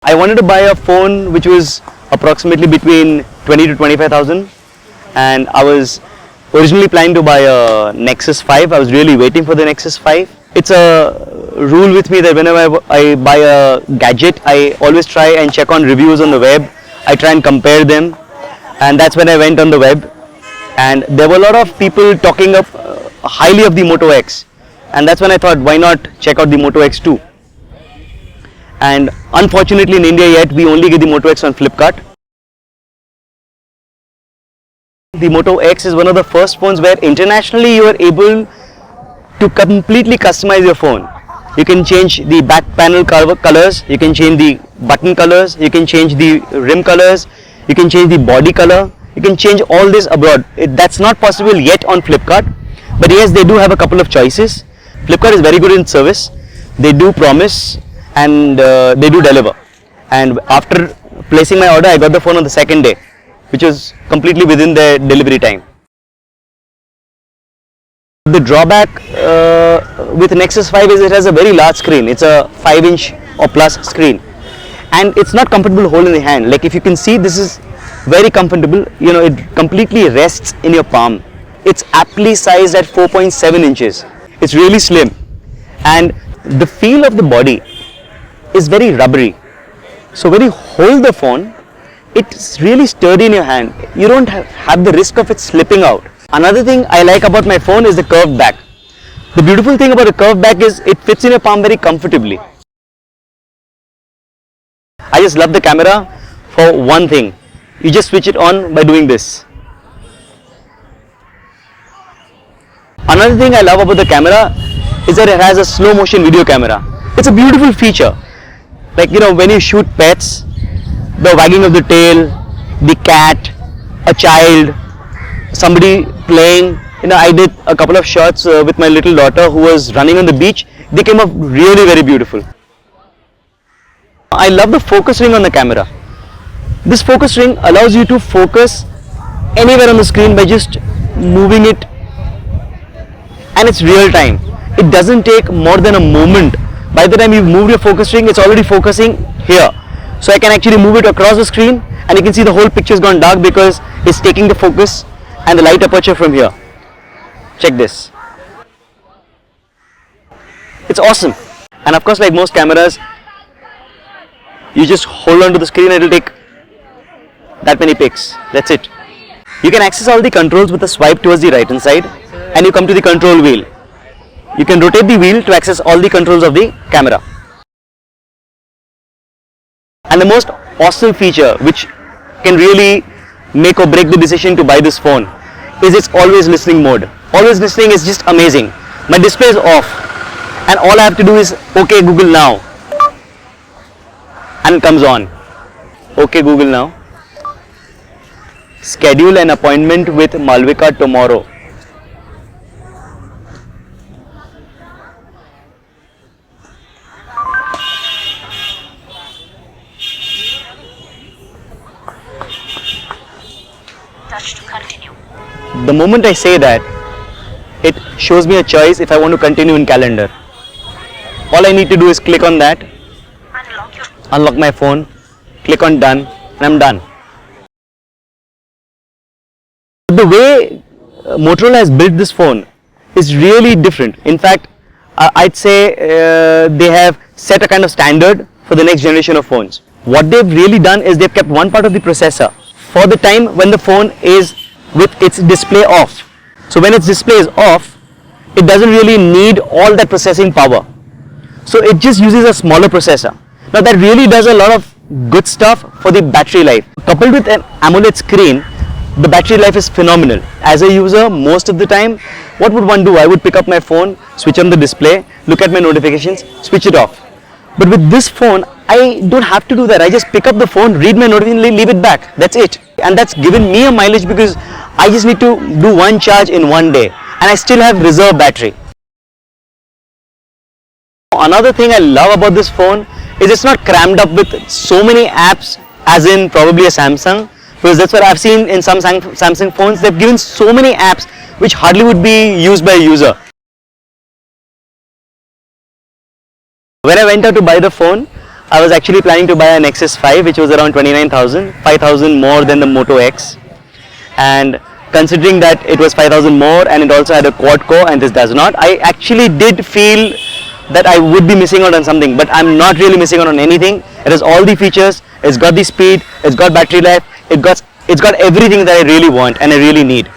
I wanted to buy a phone which was approximately between 20 to 25,000, and I was originally planning to buy a Nexus 5. I was really waiting for the Nexus 5. It's a rule with me that whenever I buy a gadget, I always try and check on reviews on the web. I try and compare them, and that's when I went on the web, and there were a lot of people talking up highly of the Moto X, and that's when I thought, why not check out the Moto X2. And unfortunately in India yet we only get the Moto X on Flipkart. The Moto X is one of the first phones where internationally you are able to completely customize your phone. You can change the back panel colors, you can change the button colors, you can change the rim colors, you can change the body color, you can change all this abroad. That's not possible yet on Flipkart, but yes, they do have a couple of choices. Flipkart is very good in service. They do promise and they do deliver. And after placing my order, I got the phone on the second day, which was completely within the delivery time. The drawback with Nexus 5 is it has a very large screen. It's a 5-inch or plus screen, and it's not comfortable to hold in the hand. Like if you can see, this is very comfortable. You know, it completely rests in your palm. It's aptly sized at 4.7 inches. It's really slim, and the feel of the body is very rubbery. So when you hold the phone, it's really sturdy in your hand. You don't have the risk of it slipping out. Another thing I like about my phone is the curved back. The beautiful thing about a curved back is it fits in your palm very comfortably. I just love the camera for one thing. You just switch it on by doing this. Another thing I love about the camera is that it has a slow motion video camera. It's a beautiful feature. Like, you know, when you shoot pets, the wagging of the tail, the cat, a child, somebody playing. You know, I did a couple of shots with my little daughter who was running on the beach. They came up really very beautiful. I love the focus ring on the camera. This focus ring allows you to focus anywhere on the screen by just moving it, and it's real time. It doesn't take more than a moment. By the time you've moved your focus ring, it's already focusing here. So I can actually move it across the screen, and you can see the whole picture's gone dark because it's taking the focus and the light aperture from here. Check this. It's awesome. And of course, like most cameras, you just hold on to the screen and it'll take that many pics. That's it. You can access all the controls with a swipe towards the right hand side, and you come to the control wheel. You can rotate the wheel to access all the controls of the camera. And the most awesome feature which can really make or break the decision to buy this phone is its always listening mode. Always listening is just amazing. My display is off, and all I have to do is OK Google now, and it comes on. OK Google now. Schedule an appointment with Malvika tomorrow. Touch to continue. The moment I say that, it shows me a choice if I want to continue in calendar. All I need to do is click on that, unlock my phone, click on done, and I'm done. The way Motorola has built this phone is really different. In fact, I'd say they have set a kind of standard for the next generation of phones. What they've really done is they've kept one part of the processor for the time when the phone is with its display off. So when its display is off, it doesn't really need all that processing power. So it just uses a smaller processor. Now that really does a lot of good stuff for the battery life. Coupled with an AMOLED screen, the battery life is phenomenal. As a user, most of the time, what would one do? I would pick up my phone, switch on the display, look at my notifications, switch it off. But with this phone, I don't have to do that. I just pick up the phone, read my notification, leave it back. That's it. And that's given me a mileage because I just need to do one charge in one day, and I still have reserve battery. Another thing I love about this phone is it's not crammed up with so many apps as in probably a Samsung, because that's what I've seen in some Samsung phones. They've given so many apps which hardly would be used by a user. When I went out to buy the phone, I was actually planning to buy a Nexus 5, which was around 29,000, 5,000 more than the Moto X. And considering that it was 5,000 more and it also had a quad core and this does not, I actually did feel that I would be missing out on something, but I'm not really missing out on anything. It has all the features, it's got the speed, it's got battery life, it's got everything that I really want and I really need.